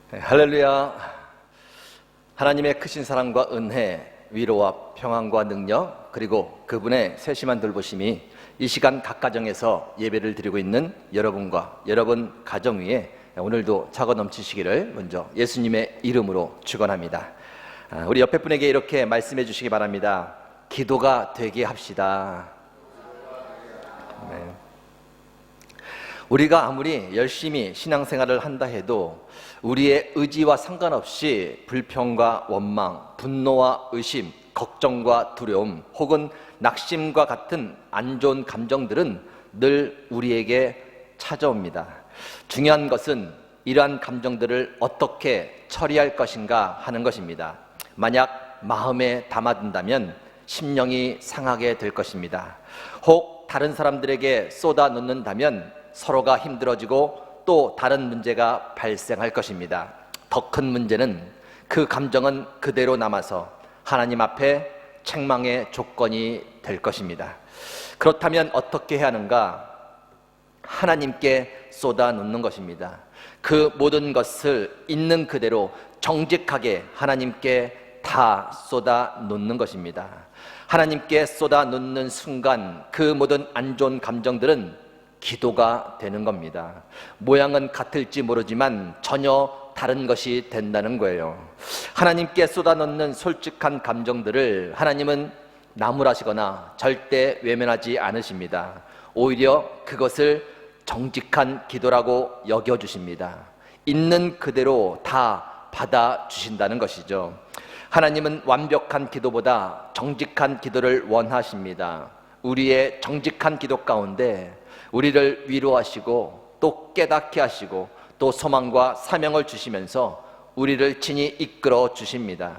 할렐루야. 하나님의 크신 사랑과 은혜, 위로와 평안과 능력, 그리고 그분의 세심한 돌보심이 이 시간 각 가정에서 예배를 드리고 있는 여러분과 여러분 가정 위에 오늘도 차고 넘치시기를 먼저 예수님의 이름으로 축원합니다. 우리 옆에 분에게 이렇게 말씀해 주시기 바랍니다. 기도가 되게 합시다. 네. 우리가 아무리 열심히 신앙생활을 한다 해도 우리의 의지와 상관없이 불평과 원망, 분노와 의심, 걱정과 두려움 혹은 낙심과 같은 안 좋은 감정들은 늘 우리에게 찾아옵니다. 중요한 것은 이러한 감정들을 어떻게 처리할 것인가 하는 것입니다. 만약 마음에 담아둔다면 심령이 상하게 될 것입니다. 혹 다른 사람들에게 쏟아놓는다면 서로가 힘들어지고 또 다른 문제가 발생할 것입니다. 더 큰 문제는 그 감정은 그대로 남아서 하나님 앞에 책망의 조건이 될 것입니다. 그렇다면 어떻게 해야 하는가? 하나님께 쏟아놓는 것입니다. 그 모든 것을 있는 그대로 정직하게 하나님께 다 쏟아놓는 것입니다. 하나님께 쏟아놓는 순간 그 모든 안 좋은 감정들은 기도가 되는 겁니다. 모양은 같을지 모르지만 전혀 다른 것이 된다는 거예요. 하나님께 쏟아놓는 솔직한 감정들을 하나님은 나무라시거나 절대 외면하지 않으십니다. 오히려 그것을 정직한 기도라고 여겨주십니다. 있는 그대로 다 받아주신다는 것이죠. 하나님은 완벽한 기도보다 정직한 기도를 원하십니다. 우리의 정직한 기도 가운데 우리를 위로하시고 또 깨닫게 하시고 또 소망과 사명을 주시면서 우리를 친히 이끌어 주십니다.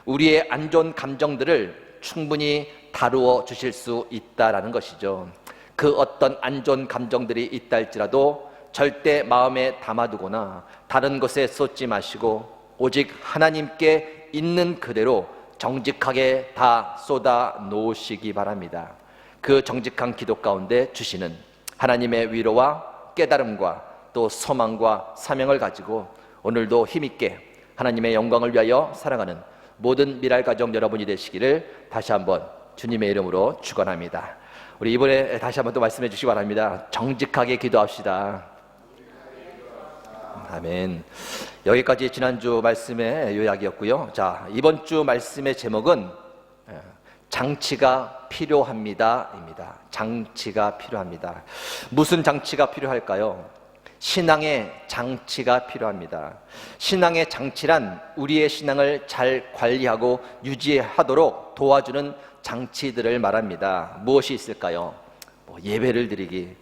우리의 안 좋은 감정들을 충분히 다루어 주실 수 있다라는 것이죠. 그 어떤 안 좋은 감정들이 있다 할지라도 절대 마음에 담아두거나 다른 것에 쏟지 마시고 오직 하나님께 있는 그대로 정직하게 다 쏟아 놓으시기 바랍니다. 그 정직한 기도 가운데 주시는 하나님의 위로와 깨달음과 또 소망과 사명을 가지고 오늘도 힘있게 하나님의 영광을 위하여 살아가는 모든 미랄 가정 여러분이 되시기를 다시 한번 주님의 이름으로 축원합니다. 우리 이번에 다시 한번 또 말씀해 주시기 바랍니다. 정직하게 기도합시다. 아멘. 여기까지 지난주 말씀의 요약이었고요. 자, 이번 주 말씀의 제목은 장치가 필요합니다 입니다. 장치가 필요합니다. 무슨 장치가 필요할까요? 신앙의 장치가 필요합니다. 신앙의 장치란 우리의 신앙을 잘 관리하고 유지하도록 도와주는 장치들을 말합니다. 무엇이 있을까요? 예배를 드리기,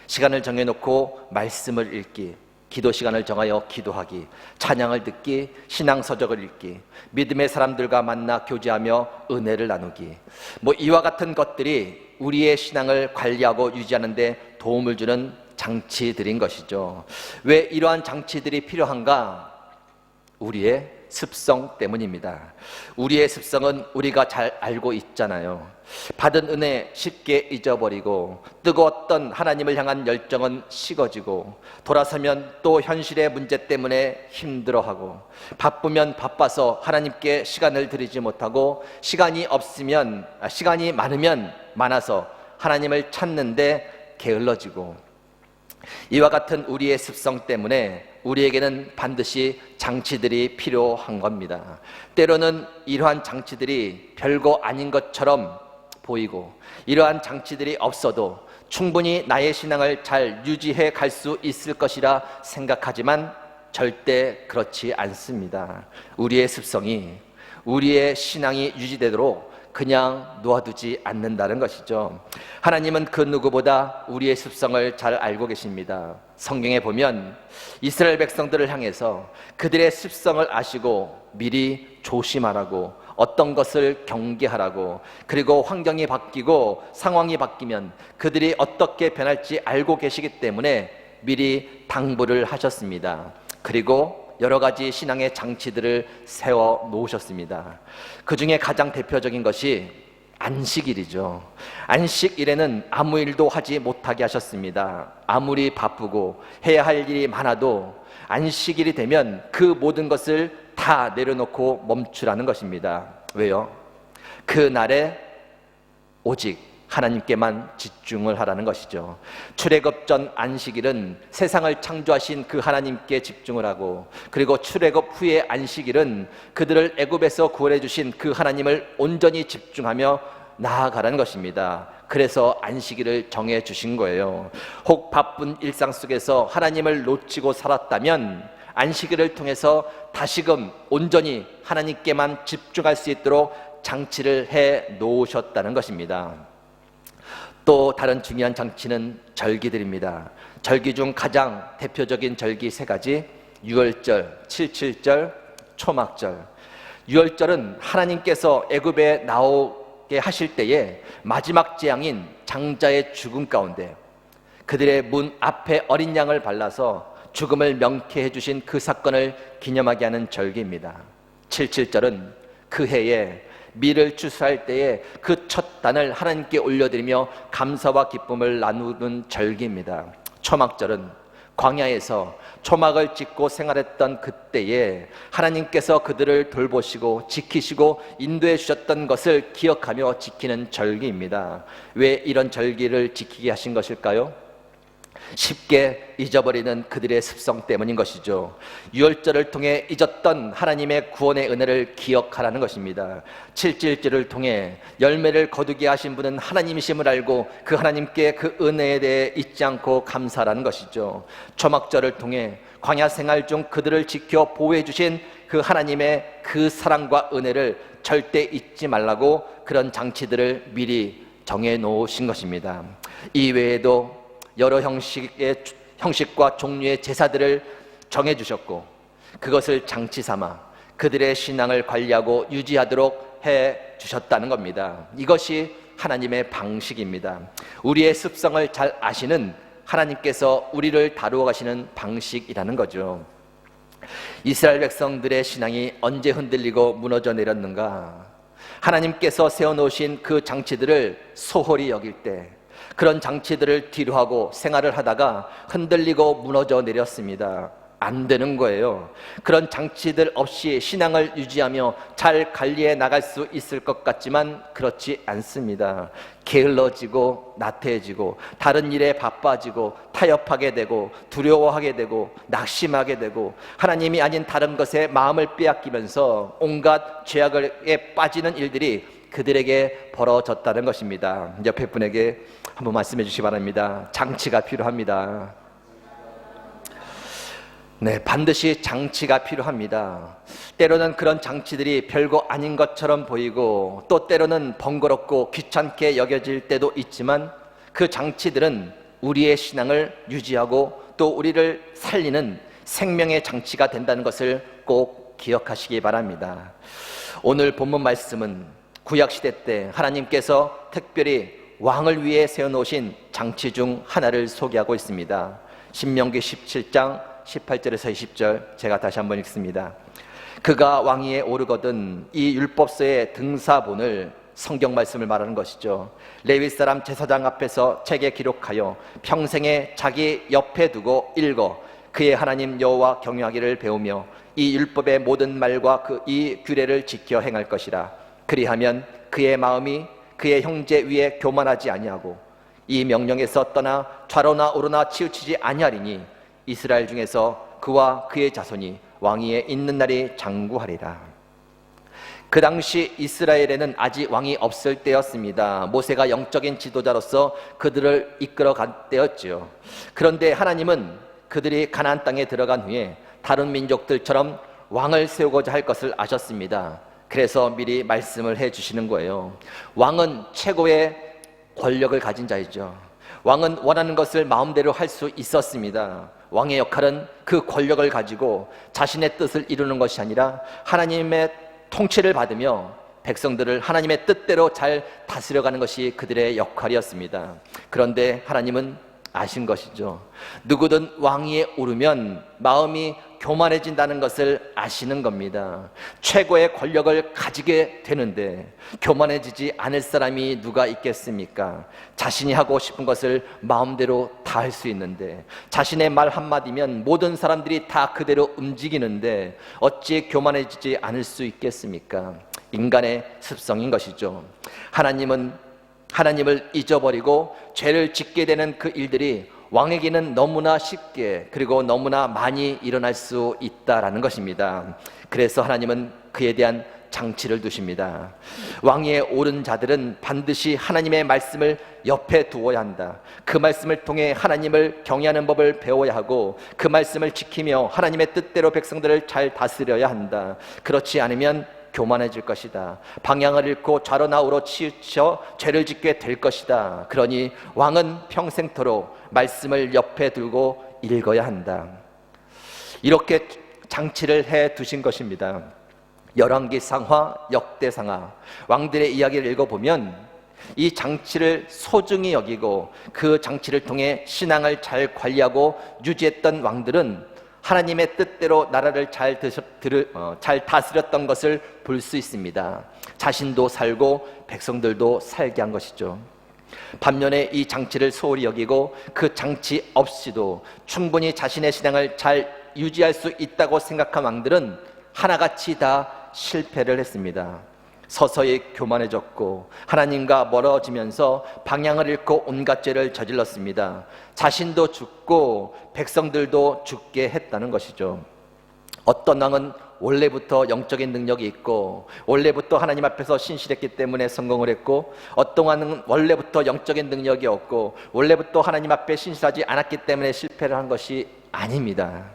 시간을 정해놓고 말씀을 읽기, 기도 시간을 정하여 기도하기, 찬양을 듣기, 신앙 서적을 읽기, 믿음의 사람들과 만나 교제하며 은혜를 나누기, 이와 같은 것들이 우리의 신앙을 관리하고 유지하는 데 도움을 주는 장치들인 것이죠. 왜 이러한 장치들이 필요한가? 우리의 습성 때문입니다. 우리의 습성은 우리가 잘 알고 있잖아요. 받은 은혜 쉽게 잊어버리고 뜨거웠던 하나님을 향한 열정은 식어지고 돌아서면 또 현실의 문제 때문에 힘들어하고 바쁘면 바빠서 하나님께 시간을 드리지 못하고 시간이 많으면 많아서 하나님을 찾는데 게을러지고 이와 같은 우리의 습성 때문에 우리에게는 반드시 장치들이 필요한 겁니다. 때로는 이러한 장치들이 별거 아닌 것처럼 보이고 이러한 장치들이 없어도 충분히 나의 신앙을 잘 유지해 갈 수 있을 것이라 생각하지만 절대 그렇지 않습니다. 우리의 습성이 우리의 신앙이 유지되도록 그냥 놓아두지 않는다는 것이죠. 하나님은 그 누구보다 우리의 습성을 잘 알고 계십니다. 성경에 보면 이스라엘 백성들을 향해서 그들의 습성을 아시고 미리 조심하라고, 어떤 것을 경계하라고, 그리고 환경이 바뀌고 상황이 바뀌면 그들이 어떻게 변할지 알고 계시기 때문에 미리 당부를 하셨습니다. 그리고 여러 가지 신앙의 장치들을 세워 놓으셨습니다. 그 중에 가장 대표적인 것이 안식일이죠. 안식일에는 아무 일도 하지 못하게 하셨습니다. 아무리 바쁘고 해야 할 일이 많아도 안식일이 되면 그 모든 것을 다 내려놓고 멈추라는 것입니다. 왜요? 그 날에 오직 하나님께만 집중을 하라는 것이죠. 출애굽 전 안식일은 세상을 창조하신 그 하나님께 집중을 하고, 그리고 출애굽 후의 안식일은 그들을 애굽에서 구원해 주신 그 하나님을 온전히 집중하며 나아가라는 것입니다. 그래서 안식일을 정해 주신 거예요. 혹 바쁜 일상 속에서 하나님을 놓치고 살았다면 안식일을 통해서 다시금 온전히 하나님께만 집중할 수 있도록 장치를 해 놓으셨다는 것입니다. 또 다른 중요한 장치는 절기들입니다. 절기 중 가장 대표적인 절기 세 가지, 유월절, 칠칠절, 초막절. 유월절은 하나님께서 애굽에 나오게 하실 때에 마지막 재앙인 장자의 죽음 가운데 그들의 문 앞에 어린 양을 발라서 죽음을 명쾌해 주신 그 사건을 기념하게 하는 절기입니다. 칠칠절은 그 해에 밀을 추수할 때에 그 첫 단을 하나님께 올려드리며 감사와 기쁨을 나누는 절기입니다. 초막절은 광야에서 초막을 짓고 생활했던 그때에 하나님께서 그들을 돌보시고 지키시고 인도해 주셨던 것을 기억하며 지키는 절기입니다. 왜 이런 절기를 지키게 하신 것일까요? 쉽게 잊어버리는 그들의 습성 때문인 것이죠. 유월절을 통해 잊었던 하나님의 구원의 은혜를 기억하라는 것입니다. 칠칠절을 통해 열매를 거두게 하신 분은 하나님이심을 알고 그 하나님께 그 은혜에 대해 잊지 않고 감사하라는 것이죠. 초막절을 통해 광야 생활 중 그들을 지켜 보호해 주신 그 하나님의 그 사랑과 은혜를 절대 잊지 말라고 그런 장치들을 미리 정해 놓으신 것입니다. 이 외에도 여러 형식과 종류의 제사들을 정해주셨고 그것을 장치 삼아 그들의 신앙을 관리하고 유지하도록 해주셨다는 겁니다. 이것이 하나님의 방식입니다. 우리의 습성을 잘 아시는 하나님께서 우리를 다루어 가시는 방식이라는 거죠. 이스라엘 백성들의 신앙이 언제 흔들리고 무너져 내렸는가? 하나님께서 세워놓으신 그 장치들을 소홀히 여길 때, 그런 장치들을 뒤로하고 생활을 하다가 흔들리고 무너져 내렸습니다. 안 되는 거예요. 그런 장치들 없이 신앙을 유지하며 잘 관리해 나갈 수 있을 것 같지만 그렇지 않습니다. 게을러지고 나태해지고 다른 일에 바빠지고 타협하게 되고 두려워하게 되고 낙심하게 되고 하나님이 아닌 다른 것에 마음을 빼앗기면서 온갖 죄악에 빠지는 일들이 그들에게 벌어졌다는 것입니다. 옆에 분에게 한번 말씀해 주시기 바랍니다. 장치가 필요합니다. 네, 반드시 장치가 필요합니다. 때로는 그런 장치들이 별거 아닌 것처럼 보이고 또 때로는 번거롭고 귀찮게 여겨질 때도 있지만 그 장치들은 우리의 신앙을 유지하고 또 우리를 살리는 생명의 장치가 된다는 것을 꼭 기억하시기 바랍니다. 오늘 본문 말씀은 구약시대 때 하나님께서 특별히 왕을 위해 세워놓으신 장치 중 하나를 소개하고 있습니다. 신명기 17장 18절에서 20절 제가 다시 한번 읽습니다. 그가 왕위에 오르거든 이 율법서의 등사본을, 성경 말씀을 말하는 것이죠, 레위 사람 제사장 앞에서 책에 기록하여 평생에 자기 옆에 두고 읽어 그의 하나님 여호와 경외하기를 배우며 이 율법의 모든 말과 이 규례를 지켜 행할 것이라. 그리하면 그의 마음이 그의 형제 위에 교만하지 아니하고 이 명령에서 떠나 좌로나 우로나 치우치지 아니하리니 이스라엘 중에서 그와 그의 자손이 왕위에 있는 날이 장구하리라. 그 당시 이스라엘에는 아직 왕이 없을 때였습니다. 모세가 영적인 지도자로서 그들을 이끌어 간 때였지요. 그런데 하나님은 그들이 가나안 땅에 들어간 후에 다른 민족들처럼 왕을 세우고자 할 것을 아셨습니다. 그래서 미리 말씀을 해주시는 거예요. 왕은 최고의 권력을 가진 자이죠. 왕은 원하는 것을 마음대로 할 수 있었습니다. 왕의 역할은 그 권력을 가지고 자신의 뜻을 이루는 것이 아니라 하나님의 통치를 받으며 백성들을 하나님의 뜻대로 잘 다스려가는 것이 그들의 역할이었습니다. 그런데 하나님은 아신 것이죠. 누구든 왕위에 오르면 마음이 교만해진다는 것을 아시는 겁니다. 최고의 권력을 가지게 되는데 교만해지지 않을 사람이 누가 있겠습니까? 자신이 하고 싶은 것을 마음대로 다 할 수 있는데, 자신의 말 한마디면 모든 사람들이 다 그대로 움직이는데 어찌 교만해지지 않을 수 있겠습니까? 인간의 습성인 것이죠. 하나님을 잊어버리고 죄를 짓게 되는 그 일들이 왕에게는 너무나 쉽게 그리고 너무나 많이 일어날 수 있다라는 것입니다. 그래서 하나님은 그에 대한 장치를 두십니다. 왕위에 오른 자들은 반드시 하나님의 말씀을 옆에 두어야 한다. 그 말씀을 통해 하나님을 경외하는 법을 배워야 하고 그 말씀을 지키며 하나님의 뜻대로 백성들을 잘 다스려야 한다. 그렇지 않으면 교만해질 것이다. 방향을 잃고 좌로나 우로 치우쳐 죄를 짓게 될 것이다. 그러니 왕은 평생토록 말씀을 옆에 두고 읽어야 한다. 이렇게 장치를 해 두신 것입니다. 열왕기상하, 역대상하, 왕들의 이야기를 읽어보면 이 장치를 소중히 여기고 그 장치를 통해 신앙을 잘 관리하고 유지했던 왕들은 하나님의 뜻대로 나라를 잘 다스렸던 것을 볼 수 있습니다. 자신도 살고 백성들도 살게 한 것이죠. 반면에 이 장치를 소홀히 여기고 그 장치 없이도 충분히 자신의 신앙을 잘 유지할 수 있다고 생각한 왕들은 하나같이 다 실패를 했습니다. 서서히 교만해졌고 하나님과 멀어지면서 방향을 잃고 온갖 죄를 저질렀습니다. 자신도 죽고 백성들도 죽게 했다는 것이죠. 어떤 왕은 원래부터 영적인 능력이 있고 원래부터 하나님 앞에서 신실했기 때문에 성공을 했고, 어떤 왕은 원래부터 영적인 능력이 없고 원래부터 하나님 앞에 신실하지 않았기 때문에 실패를 한 것이 아닙니다.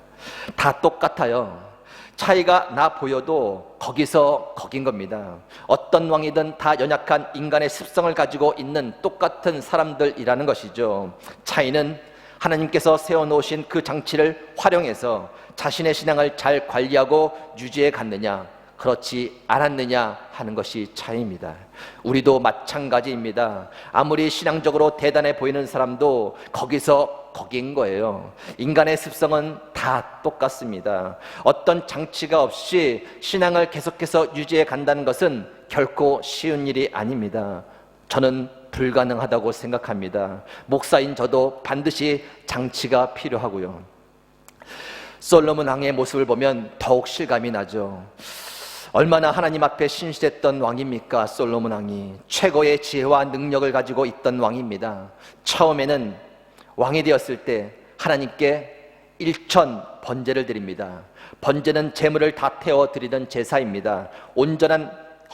다 똑같아요. 차이가 나 보여도 거기서 거긴 겁니다. 어떤 왕이든 다 연약한 인간의 습성을 가지고 있는 똑같은 사람들이라는 것이죠. 차이는 하나님께서 세워놓으신 그 장치를 활용해서 자신의 신앙을 잘 관리하고 유지해 갔느냐, 그렇지 않았느냐 하는 것이 차이입니다. 우리도 마찬가지입니다. 아무리 신앙적으로 대단해 보이는 사람도 거기서 거긴 거예요. 인간의 습성은 다 똑같습니다. 어떤 장치가 없이 신앙을 계속해서 유지해 간다는 것은 결코 쉬운 일이 아닙니다. 저는 불가능하다고 생각합니다. 목사인 저도 반드시 장치가 필요하고요. 솔로몬 왕의 모습을 보면 더욱 실감이 나죠. 얼마나 하나님 앞에 신실했던 왕입니까? 솔로몬 왕이 최고의 지혜와 능력을 가지고 있던 왕입니다. 처음에는 왕이 되었을 때 하나님께 1천 번제를 드립니다. 번제는 제물을 다 태워 드리던 제사입니다. 온전한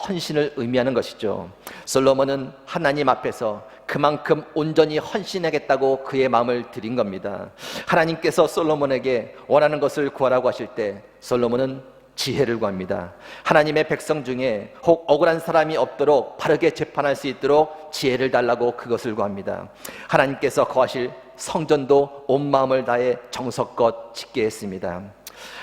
헌신을 의미하는 것이죠. 솔로몬은 하나님 앞에서 그만큼 온전히 헌신하겠다고 그의 마음을 드린 겁니다. 하나님께서 솔로몬에게 원하는 것을 구하라고 하실 때 솔로몬은 지혜를 구합니다. 하나님의 백성 중에 혹 억울한 사람이 없도록 바르게 재판할 수 있도록 지혜를 달라고 그것을 구합니다. 하나님께서 거하실 성전도 온 마음을 다해 정성껏 짓게 했습니다.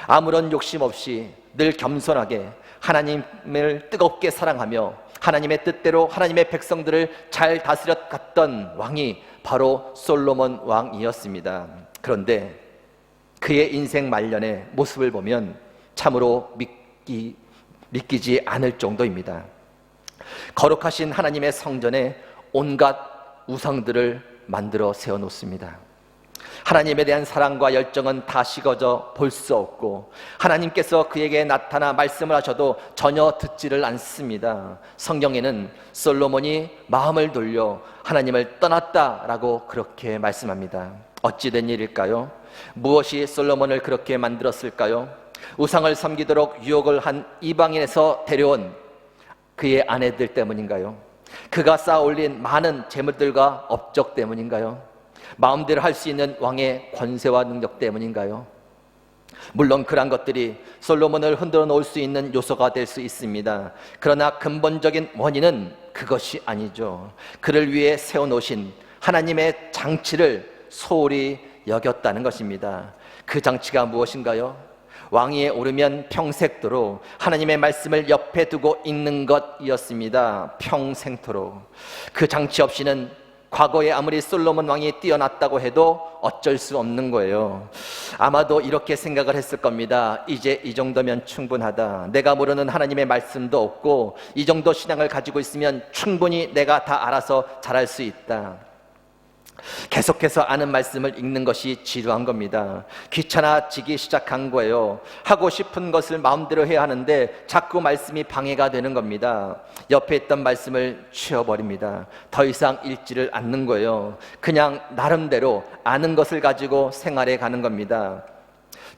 아무런 욕심 없이 늘 겸손하게 하나님을 뜨겁게 사랑하며 하나님의 뜻대로 하나님의 백성들을 잘 다스려 갔던 왕이 바로 솔로몬 왕이었습니다. 그런데 그의 인생 말년의 모습을 보면 참으로 믿기지 않을 정도입니다. 거룩하신 하나님의 성전에 온갖 우상들을 만들어 세워놓습니다. 하나님에 대한 사랑과 열정은 다 식어져 볼 수 없고 하나님께서 그에게 나타나 말씀을 하셔도 전혀 듣지를 않습니다. 성경에는 솔로몬이 마음을 돌려 하나님을 떠났다라고 그렇게 말씀합니다. 어찌 된 일일까요? 무엇이 솔로몬을 그렇게 만들었을까요? 우상을 섬기도록 유혹을 한 이방인에서 데려온 그의 아내들 때문인가요? 그가 쌓아 올린 많은 재물들과 업적 때문인가요? 마음대로 할 수 있는 왕의 권세와 능력 때문인가요? 물론 그런 것들이 솔로몬을 흔들어 놓을 수 있는 요소가 될 수 있습니다. 그러나 근본적인 원인은 그것이 아니죠. 그를 위해 세워놓으신 하나님의 장치를 소홀히 여겼다는 것입니다. 그 장치가 무엇인가요? 왕위에 오르면 평생토록 하나님의 말씀을 옆에 두고 읽는 것이었습니다. 평생토록. 그 장치 없이는 과거에 아무리 솔로몬 왕이 뛰어났다고 해도 어쩔 수 없는 거예요. 아마도 이렇게 생각을 했을 겁니다. 이제 이 정도면 충분하다. 내가 모르는 하나님의 말씀도 없고 이 정도 신앙을 가지고 있으면 충분히 내가 다 알아서 잘할 수 있다. 계속해서 아는 말씀을 읽는 것이 지루한 겁니다. 귀찮아지기 시작한 거예요. 하고 싶은 것을 마음대로 해야 하는데 자꾸 말씀이 방해가 되는 겁니다. 옆에 있던 말씀을 치워버립니다. 더 이상 읽지를 않는 거예요. 그냥 나름대로 아는 것을 가지고 생활해 가는 겁니다.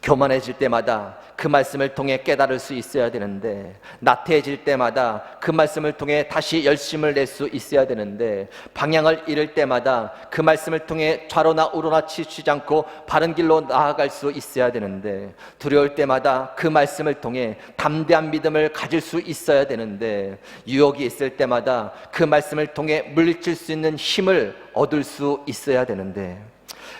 교만해질 때마다 그 말씀을 통해 깨달을 수 있어야 되는데, 나태해질 때마다 그 말씀을 통해 다시 열심을 낼 수 있어야 되는데, 방향을 잃을 때마다 그 말씀을 통해 좌로나 우로나 치우치지 않고 바른 길로 나아갈 수 있어야 되는데, 두려울 때마다 그 말씀을 통해 담대한 믿음을 가질 수 있어야 되는데, 유혹이 있을 때마다 그 말씀을 통해 물리칠 수 있는 힘을 얻을 수 있어야 되는데,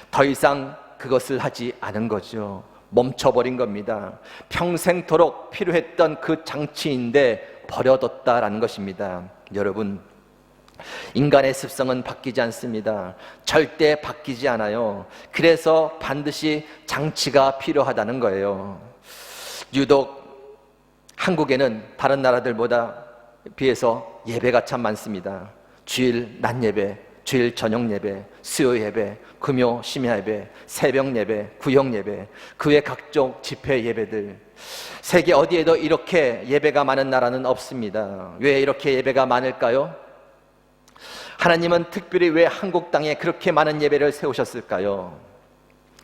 더 이상 그것을 하지 않은 거죠. 멈춰버린 겁니다. 평생토록 필요했던 그 장치인데 버려뒀다라는 것입니다. 여러분, 인간의 습성은 바뀌지 않습니다. 절대 바뀌지 않아요. 그래서 반드시 장치가 필요하다는 거예요. 유독 한국에는 다른 나라들보다 비해서 예배가 참 많습니다. 주일 낮 예배, 주일 저녁 예배, 수요 예배, 금요 심야 예배, 새벽 예배, 구역 예배, 그 외 각종 집회 예배들, 세계 어디에도 이렇게 예배가 많은 나라는 없습니다. 왜 이렇게 예배가 많을까요? 하나님은 특별히 왜 한국 땅에 그렇게 많은 예배를 세우셨을까요?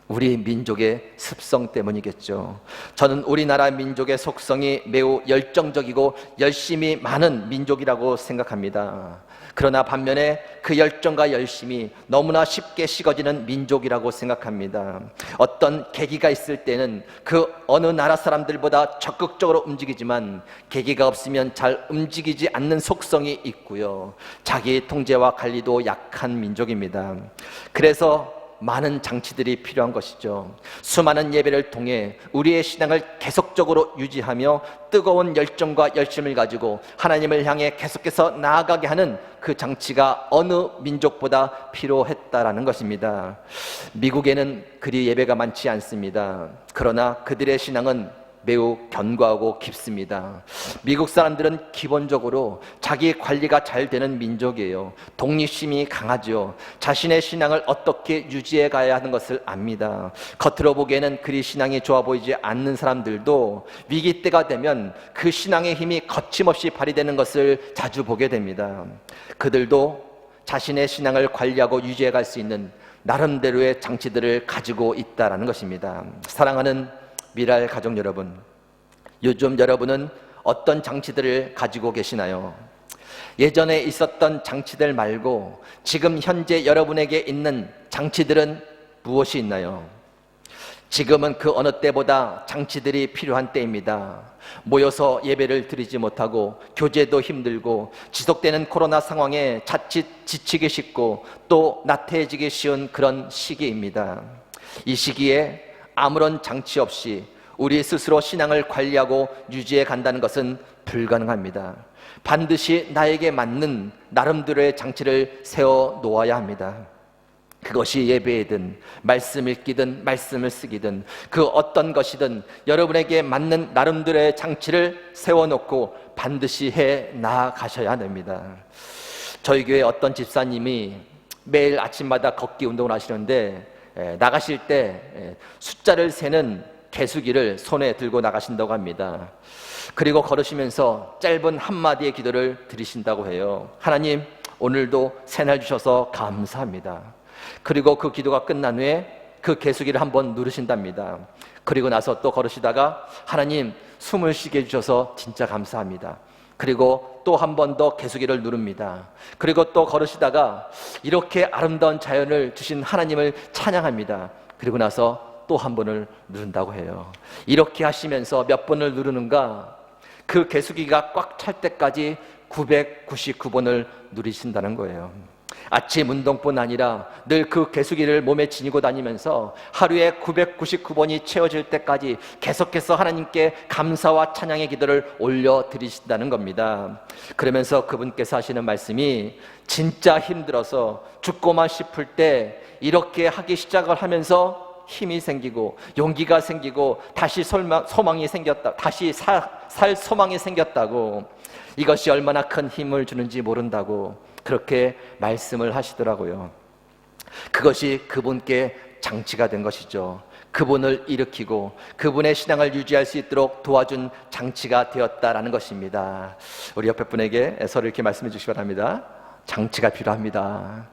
우리 민족의 습성 때문이겠죠. 저는 우리나라 민족의 속성이 매우 열정적이고 열심이 많은 민족이라고 생각합니다. 그러나 반면에 그 열정과 열심이 너무나 쉽게 식어지는 민족이라고 생각합니다. 어떤 계기가 있을 때는 그 어느 나라 사람들보다 적극적으로 움직이지만 계기가 없으면 잘 움직이지 않는 속성이 있고요. 자기 통제와 관리도 약한 민족입니다. 그래서 많은 장치들이 필요한 것이죠. 수많은 예배를 통해 우리의 신앙을 계속적으로 유지하며 뜨거운 열정과 열심을 가지고 하나님을 향해 계속해서 나아가게 하는 그 장치가 어느 민족보다 필요했다라는 것입니다. 미국에는 그리 예배가 많지 않습니다. 그러나 그들의 신앙은 매우 견고하고 깊습니다. 미국 사람들은 기본적으로 자기 관리가 잘 되는 민족이에요. 독립심이 강하죠. 자신의 신앙을 어떻게 유지해 가야 하는 것을 압니다. 겉으로 보기에는 그리 신앙이 좋아 보이지 않는 사람들도 위기 때가 되면 그 신앙의 힘이 거침없이 발휘되는 것을 자주 보게 됩니다. 그들도 자신의 신앙을 관리하고 유지해 갈 수 있는 나름대로의 장치들을 가지고 있다는 것입니다. 사랑하는 미랄 가족 여러분, 요즘 여러분은 어떤 장치들을 가지고 계시나요? 예전에 있었던 장치들 말고 지금 현재 여러분에게 있는 장치들은 무엇이 있나요? 지금은 그 어느 때보다 장치들이 필요한 때입니다. 모여서 예배를 드리지 못하고 교제도 힘들고 지속되는 코로나 상황에 자칫 지치기 쉽고 또 나태해지기 쉬운 그런 시기입니다. 이 시기에 아무런 장치 없이 우리 스스로 신앙을 관리하고 유지해 간다는 것은 불가능합니다. 반드시 나에게 맞는 나름대로의 장치를 세워 놓아야 합니다. 그것이 예배이든 말씀 읽기든 말씀을 쓰기든 그 어떤 것이든 여러분에게 맞는 나름대로의 장치를 세워놓고 반드시 해 나가셔야 됩니다. 저희 교회 어떤 집사님이 매일 아침마다 걷기 운동을 하시는데 나가실 때 숫자를 세는 개수기를 손에 들고 나가신다고 합니다. 그리고 걸으시면서 짧은 한마디의 기도를 드리신다고 해요. 하나님, 오늘도 새날 주셔서 감사합니다. 그리고 그 기도가 끝난 후에 그 개수기를 한번 누르신답니다. 그리고 나서 또 걸으시다가 하나님, 숨을 쉬게 해주셔서 진짜 감사합니다. 그리고 또 한 번 더 개수기를 누릅니다. 그리고 또 걸으시다가 이렇게 아름다운 자연을 주신 하나님을 찬양합니다. 그리고 나서 또 한 번을 누른다고 해요. 이렇게 하시면서 몇 번을 누르는가? 그 개수기가 꽉 찰 때까지 999번을 누리신다는 거예요. 아침 운동뿐 아니라 늘 그 개수기를 몸에 지니고 다니면서 하루에 999번이 채워질 때까지 계속해서 하나님께 감사와 찬양의 기도를 올려드리신다는 겁니다. 그러면서 그분께서 하시는 말씀이 진짜 힘들어서 죽고만 싶을 때 이렇게 하기 시작을 하면서 힘이 생기고 용기가 생기고 다시 소망이 생겼다, 다시 살 소망이 생겼다고, 이것이 얼마나 큰 힘을 주는지 모른다고 그렇게 말씀을 하시더라고요. 그것이 그분께 장치가 된 것이죠. 그분을 일으키고 그분의 신앙을 유지할 수 있도록 도와준 장치가 되었다라는 것입니다. 우리 옆에 분에게 서로 이렇게 말씀해 주시기 바랍니다. 장치가 필요합니다.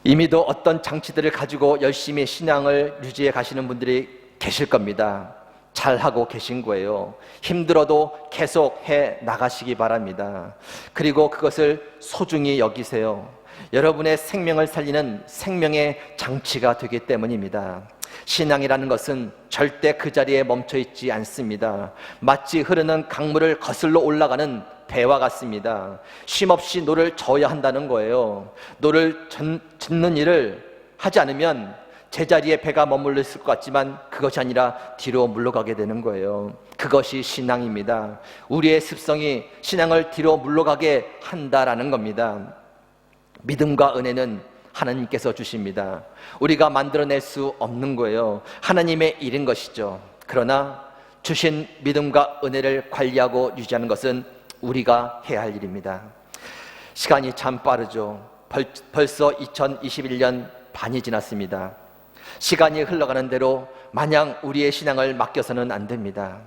이미도 어떤 장치들을 가지고 열심히 신앙을 유지해 가시는 분들이 계실 겁니다. 잘하고 계신 거예요. 힘들어도 계속 해 나가시기 바랍니다. 그리고 그것을 소중히 여기세요. 여러분의 생명을 살리는 생명의 장치가 되기 때문입니다. 신앙이라는 것은 절대 그 자리에 멈춰 있지 않습니다. 마치 흐르는 강물을 거슬러 올라가는 배와 같습니다. 쉼없이 노를 저어야 한다는 거예요. 노를 젓는 일을 하지 않으면 제자리에 배가 머물러 있을 것 같지만 그것이 아니라 뒤로 물러가게 되는 거예요. 그것이 신앙입니다. 우리의 습성이 신앙을 뒤로 물러가게 한다라는 겁니다. 믿음과 은혜는 하나님께서 주십니다. 우리가 만들어낼 수 없는 거예요. 하나님의 일인 것이죠. 그러나 주신 믿음과 은혜를 관리하고 유지하는 것은 우리가 해야 할 일입니다. 시간이 참 빠르죠. 벌써 2021년 반이 지났습니다. 시간이 흘러가는 대로 마냥 우리의 신앙을 맡겨서는 안 됩니다.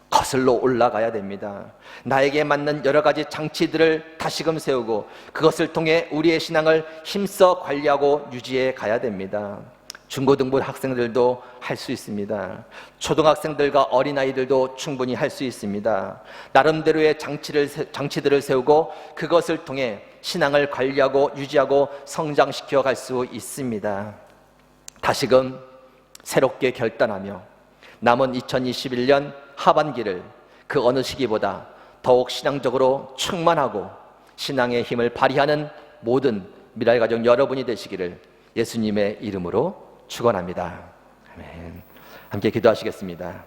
거슬러 올라가야 됩니다. 나에게 맞는 여러 가지 장치들을 다시금 세우고 그것을 통해 우리의 신앙을 힘써 관리하고 유지해 가야 됩니다. 중고등부 학생들도 할 수 있습니다. 초등학생들과 어린아이들도 충분히 할 수 있습니다. 나름대로의 장치들을 세우고 그것을 통해 신앙을 관리하고 유지하고 성장시켜 갈 수 있습니다. 다시금 새롭게 결단하며 남은 2021년 하반기를 그 어느 시기보다 더욱 신앙적으로 충만하고 신앙의 힘을 발휘하는 모든 미랄가족 여러분이 되시기를 예수님의 이름으로 축원합니다. 아멘. 함께 기도하시겠습니다.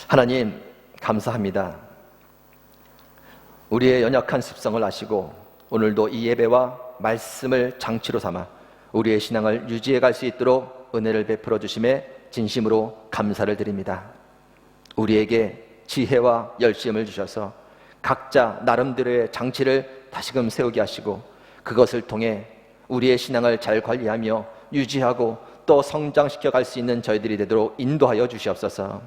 하나님 감사합니다. 우리의 연약한 습성을 아시고 오늘도 이 예배와 말씀을 장치로 삼아 우리의 신앙을 유지해 갈 수 있도록 은혜를 베풀어 주심에 진심으로 감사를 드립니다. 우리에게 지혜와 열심을 주셔서 각자 나름대로의 장치를 다시금 세우게 하시고 그것을 통해 우리의 신앙을 잘 관리하며 유지하고 또 성장시켜 갈 수 있는 저희들이 되도록 인도하여 주시옵소서.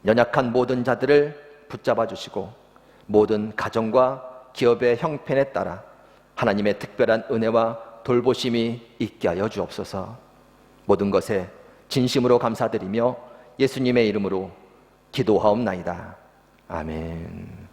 연약한 모든 자들을 붙잡아 주시고 모든 가정과 기업의 형편에 따라 하나님의 특별한 은혜와 돌보심이 있게 하여 주옵소서. 모든 것에 진심으로 감사드리며 예수님의 이름으로 기도하옵나이다. 아멘.